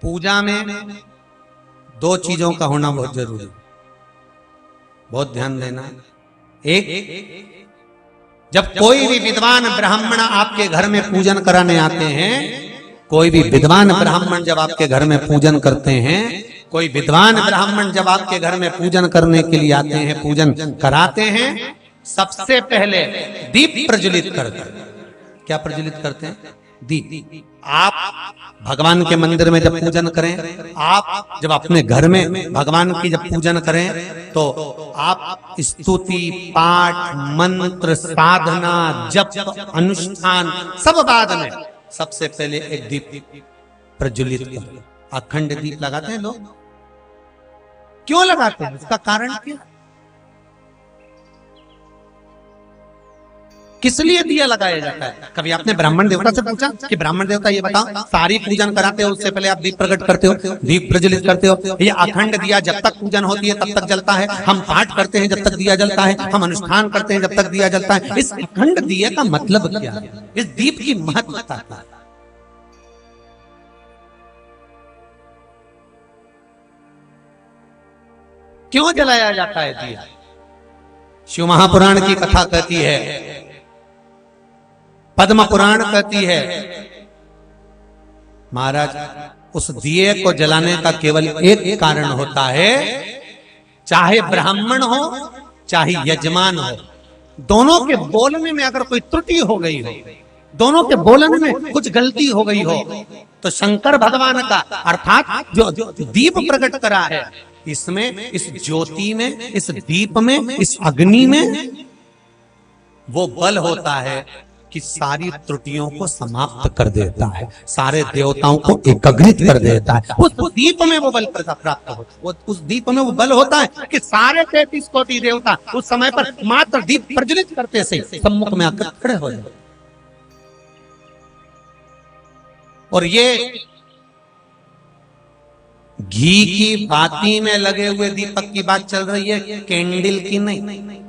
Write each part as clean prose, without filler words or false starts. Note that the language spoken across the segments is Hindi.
पूजा में दो चीजों का होना बहुत जरूरी, बहुत ध्यान देना। एक, जब कोई भी विद्वान ब्राह्मण आपके घर में पूजन कराने आते हैं, कोई भी विद्वान ब्राह्मण जब आपके घर में पूजन करते हैं, कोई विद्वान ब्राह्मण जब आपके घर में पूजन करने के लिए आते हैं, पूजन कराते हैं, सबसे पहले दीप प्रज्वलित करते हैं। क्या प्रज्वलित करते हैं? दीप। आप भगवान के मंदिर में जब पूजन करें, आप जब अपने घर में भगवान की जब पूजन करें, तो आप स्तुति, पाठ, मंत्र, साधना, जप, अनुष्ठान सब बाद में सबसे पहले एक दीप प्रज्वलित करें। अखंड दीप लगाते हैं लोग। क्यों लगाते हैं? उसका कारण क्या? किस लिए दिया लगाया जाता है? कभी आपने ब्राह्मण देवता से पूछा कि ब्राह्मण देवता ये बताओ, सारी पूजन कराते हो उससे पहले आप दीप प्रकट करते हो, दीप प्रज्वलित करते हो, ये अखंड दिया जब तक पूजन होती है तब तक जलता है, हम पाठ करते हैं जब तक दिया जलता है, हम अनुष्ठान करते हैं जब तक दिया जलता है, इस अखंड दिए का मतलब क्या है? इस दीप की महत्वता क्या है? क्यों जलाया जाता है दिया? शिव महापुराण की कथा कहती है, पद्म पुराण कहती है, महाराज उस दिए को जलाने का केवल एक कारण होता है, चाहे ब्राह्मण हो चाहे यजमान हो, दोनों के बोलने में अगर कोई त्रुटि हो गई हो, दोनों के बोलने में कुछ गलती हो गई हो, तो शंकर भगवान का अर्थात जो दीप प्रकट करा है, इसमें, इस ज्योति में, इस दीप में, इस अग्नि में वो बल होता है कि सारी त्रुटियों को समाप्त कर देता है, सारे देवताओं को एकाग्रित कर देता है। उस दीप में वो बल प्राप्त होता है, उस दीप में वो बल होता है कि सारे 33 कोटि देवता उस समय पर मात्र दीप प्रज्वलित करते से सम्मुख में आकर खड़े हो जाते। और ये घी की बाती में लगे हुए दीपक की बात चल रही है, कैंडल की नहीं,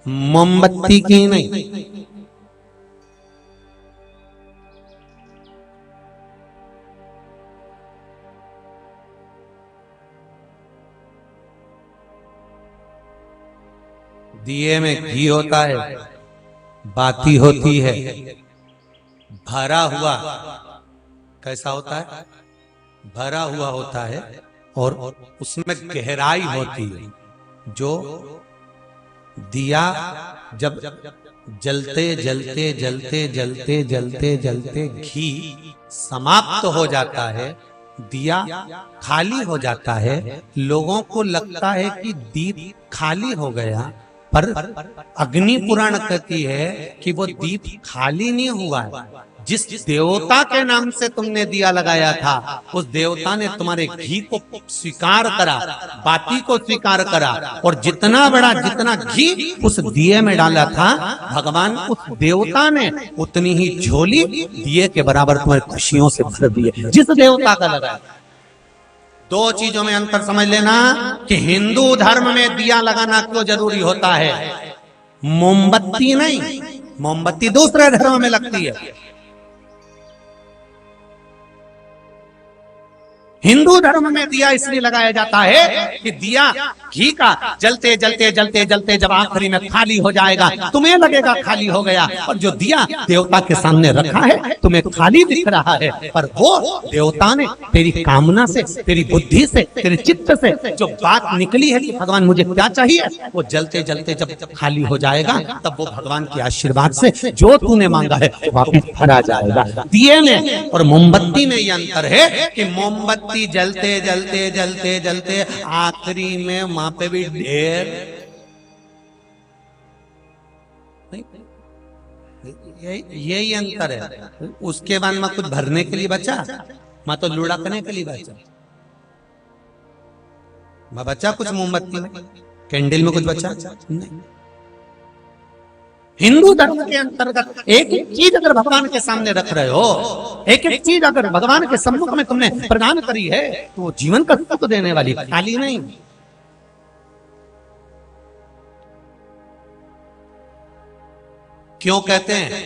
मोमबत्ती की नहीं। दिए में घी होता है, बाती होती है, भरा हुआ, कैसा होता है? भरा हुआ होता है, और उसमें गहराई होती है। जो दिया जब जलते जलते जलते जलते जलते जलते घी समाप्त हो जाता है, दिया खाली हो जाता है, लोगों को लगता है कि दीप खाली हो गया, पर अग्नि पुराण कहती है कि वो दीप खाली नहीं हुआ है। जिस देवता के नाम से तुमने दिया लगाया था, उस देवता ने तुम्हारे घी को स्वीकार करा, बाती को स्वीकार करा, और जितना घी उस दिए में डाला था, भगवान उस देवता ने उतनी ही झोली दिए के बराबर तुम्हारी खुशियों से भर दिए, जिस देवता का लगाया। दो चीजों में अंतर समझ लेना कि हिंदू धर्म में दिया लगाना क्यों जरूरी होता है, मोमबत्ती नहीं। मोमबत्ती दूसरे धर्म में लगती है, हिंदू धर्म में दिया इसलिए लगाया जाता है कि दिया घी का जलते जलते जलते जलते जब आखिरी में खाली हो जाएगा, तुम्हें लगेगा खाली हो गया, और जो दिया देवता के सामने रखा है तुम्हें खाली दिख रहा है, पर वो देवता ने तेरी कामना से, तेरी बुद्धि से, तेरे चित्त से जो बात निकली है कि भगवान मुझे क्या चाहिए, वो जलते जलते जब खाली हो जाएगा, तब वो भगवान के आशीर्वाद से जो तूने मांगा है वापिस भरा जाएगा। दिए में और मोमबत्ती में ये अंतर है कि मोमबत्ती जलते जलते जलते जलते आखिरी में वहां पे भी ढेर यही अंतर है। उसके बाद में कुछ भरने के लिए बचा, मैं तो लुढ़कने के लिए बचा, मैं बचा कुछ मोमबत्ती में, कैंडल में कुछ बचा नहीं। हिंदू धर्म के अंतर्गत एक एक चीज अगर भगवान के सामने रख रहे हो, एक एक चीज अगर भगवान के सम्मुख में तुमने प्रदान करी है, तो वो जीवन का सुख देने वाली, खाली नहीं। क्यों कहते हैं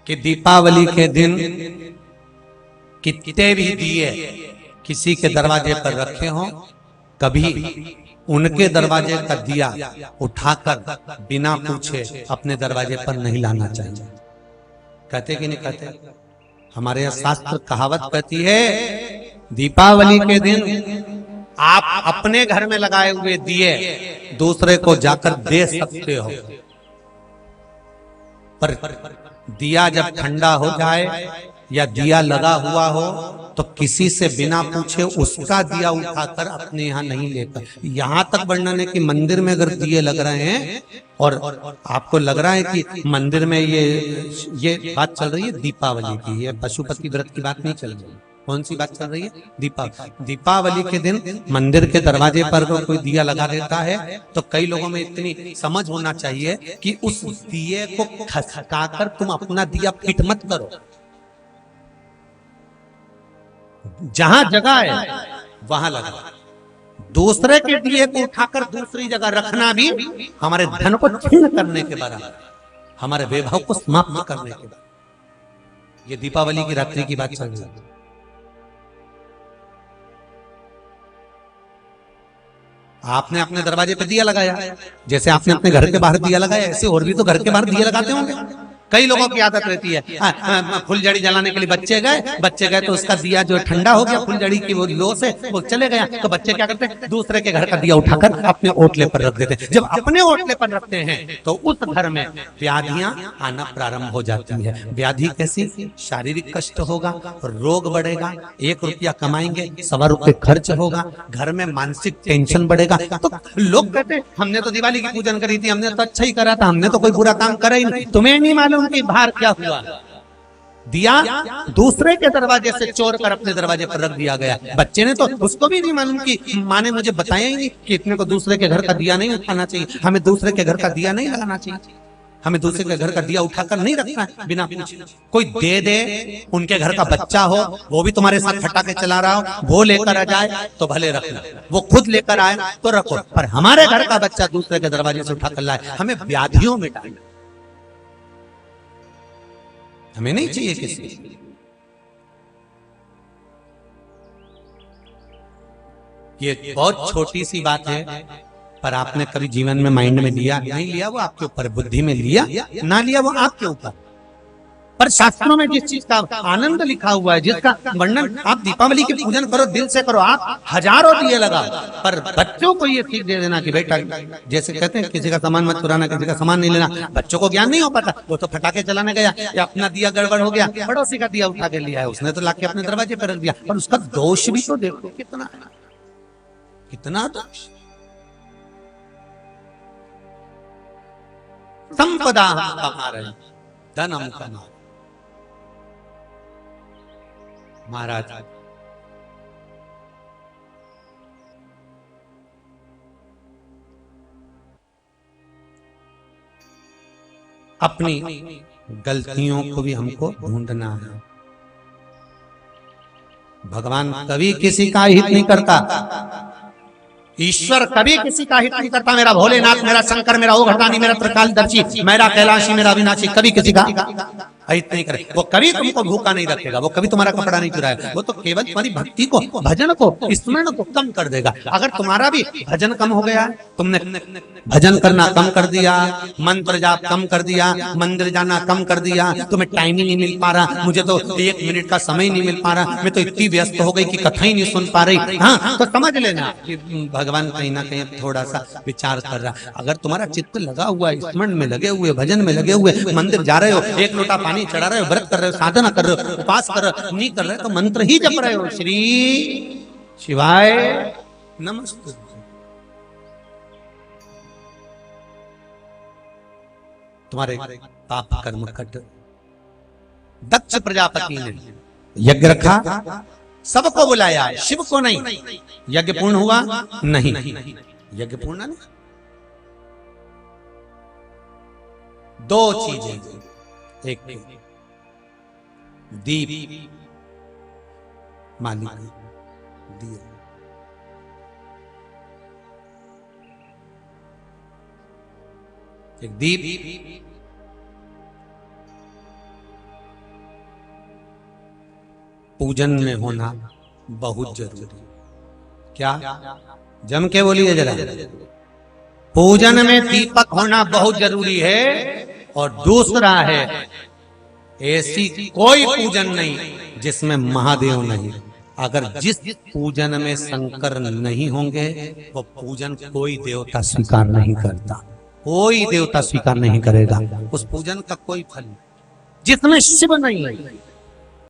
कि दीपावली के दिन कितने भी दिए किसी के दरवाजे पर रखे हों, कभी उनके दरवाजे का दिया उठाकर बिना पूछे अपने दरवाजे पर नहीं लाना चाहिए। कहते कि नहीं कहते? हमारे यहाँ शास्त्र कहावत कहती है, दीपावली के दिन आप अपने घर में लगाए हुए दिए दूसरे को जाकर दे सकते हो, पर दिया जब ठंडा हो जाए या दिया लगा हुआ हो तो किसी से बिना पूछे उसका दिया उठाकर अपने यहाँ नहीं लेकर। यहां तक वर्णन है कि मंदिर में अगर दिए लग रहे हैं और आपको लग रहा है कि मंदिर में ये बात चल रही है दीपावली की, ये पशुपति व्रत की बात नहीं चल रही। कौन सी बात चल रही है? दीपावली के दिन मंदिर के दरवाजे पर कोई दिया लगा देता है तो कई लोगों में इतनी समझ होना चाहिए कि उस दिए को खसकाकर तुम अपना दिया फिट मत करो। जहां जगह है वहां लगा। दूसरे के दिए को उठाकर दूसरी जगह रखना भी हमारे धन को छीन करने के बराबर, हमारे वैभव को समाप्त करने के बराबर। ये दीपावली की रात्रि की बात चल रही है। आपने अपने दरवाजे पे दिया लगाया, जैसे आपने अपने घर के बाहर दिया लगाया, ऐसे और भी तो घर के बाहर दिया लगाते होंगे। कई लोगों की आदत रहती है फुलझड़ी जलाने के लिए बच्चे गए तो उसका दिया जो ठंडा हो गया फुलझड़ी की वो लो से वो चले गया, तो बच्चे क्या करते हैं? दूसरे के घर का दिया उठाकर अपने ओटले पर रख देते हैं। जब अपने ओटले पर रखते हैं तो उस घर में व्याधियां आना प्रारंभ हो जाती है। व्याधि कैसी? शारीरिक कष्ट होगा, रोग बढ़ेगा, 1 रुपया कमाएंगे 1.25 रुपये खर्च होगा, घर में मानसिक टेंशन बढ़ेगा। तो लोग कहते हैं हमने तो दिवाली की पूजन करी थी, हमने तो अच्छा ही करा था, हमने तो कोई बुरा काम करा ही नहीं। तुम्हें नहीं मालूम कि बाहर क्या हुआ? दिया दूसरे के दरवाजे से चोर कर अपने दरवाजे पर रख दिया गया। बच्चे ने तो उसको भी नहीं मालूम कि माँ ने मुझे बताया ही नहीं कि इतने को दूसरे के घर का दिया नहीं उठाना चाहिए, हमें दूसरे के घर का दिया नहीं लगाना चाहिए, हमें दूसरे के घर का दिया उठाकर नहीं रखना है बिना पूछे। कोई दे दे, उनके घर का बच्चा हो वो भी तुम्हारे साथ फटाके चला रहा हो, वो लेकर आ जाए तो भले रखना, वो खुद लेकर आए तो रखो, पर हमारे घर का बच्चा दूसरे के दरवाजे से उठाकर लाए, हमें व्याधियों में डालना, हमें नहीं चाहिए किसी। ये बहुत छोटी सी बात है, पर आपने कभी जीवन में माइंड में लिया? नहीं लिया, वो आपके ऊपर, बुद्धि में लिया ना लिया वो आपके ऊपर। पर शास्त्रों में जिस चीज का आनंद लिखा हुआ है, जिसका वर्णन, आप दीपावली की पूजन करो, दिल से करो, आप हजारों दिए लगाओ, पर बच्चों को ये सीख दे देना कि बेटा, जैसे कहते हैं किसी का सामान मत चुराना, किसी का सामान नहीं लेना। बच्चों को ज्ञान नहीं हो पाता, वो तो फटाके चलाने गया या अपना दिया गड़बड़ हो गया, पड़ोसी का दिया उठा के लिया है, उसने तो लाके अपने दरवाजे पर रख दिया, पर उसका दोष भी तो देखो कितना है, कितना दोष। संपदा हम कमा रहे, धन हम कमा। महाराज अपनी गलतियों को भी हमको ढूंढना है। भगवान कभी किसी का हित नहीं करता, ईश्वर कभी किसी का हित नहीं करता। मेरा भोलेनाथ, मेरा शंकर, मेरा ओघरदानी, मेरा त्रिकालदर्शी, मेरा कैलाशी, मेरा अविनाशी कभी किसी का हित नहीं करे। वो कभी तुमको भूखा नहीं रखेगा, वो कभी तुम्हारा कपड़ा नहीं चुराएगा, वो तो केवल तुम्हारी भक्ति को, भजन को, स्मरण को कम कर देगा। अगर तुम्हारा भी भजन कम हो गया, तुमने भजन करना कम कर दिया, मंत्र जाप कम कर दिया, मंदिर जाना कम कर दिया, तुम्हें टाइम ही नहीं मिल पा रहा, मुझे तो 1 मिनट का समय नहीं मिल पा रहा, मैं तो इतनी व्यस्त हो गई कि कथा ही नहीं सुन पा रही, हाँ, तो समझ लेना कि भगवान कहीं ना कहीं थोड़ा सा विचार कर रहा। अगर तुम्हारा चित्त लगा हुआ, स्मरण में लगे हुए, भजन में लगे हुए, मंदिर जा रहे हो, 1 लोटा पानी चढ़ा रहे हो, व्रत कर रहे हो, साधना कर रहे हो, उपास कर रहे हो, नहीं कर रहे तो मंत्र ही जप रहे हो, श्री शिवाय नमस्ते। तुम्हारे पाप कर्म कट। दक्ष प्रजापति ने यज्ञ रखा, सबको बुलाया, शिव को नहीं। यज्ञ पूर्ण हुआ नहीं, यज्ञ पूर्ण नहीं। 2 चीजें, एक दीप, मालिक दिया, एक दीप, पूजन में होना बहुत जरूरी। क्या? जम के बोलिए जरा। पूजन में दीपक होना बहुत जरूरी है। और दूसरा है, ऐसी कोई पूजन नहीं जिसमें महादेव नहीं। अगर जिस पूजन में शंकर नहीं होंगे वो पूजन कोई देवता स्वीकार नहीं करता। कोई देवता स्वीकार नहीं करेगा उस पूजन का कोई फल। जिसमें शिव नहीं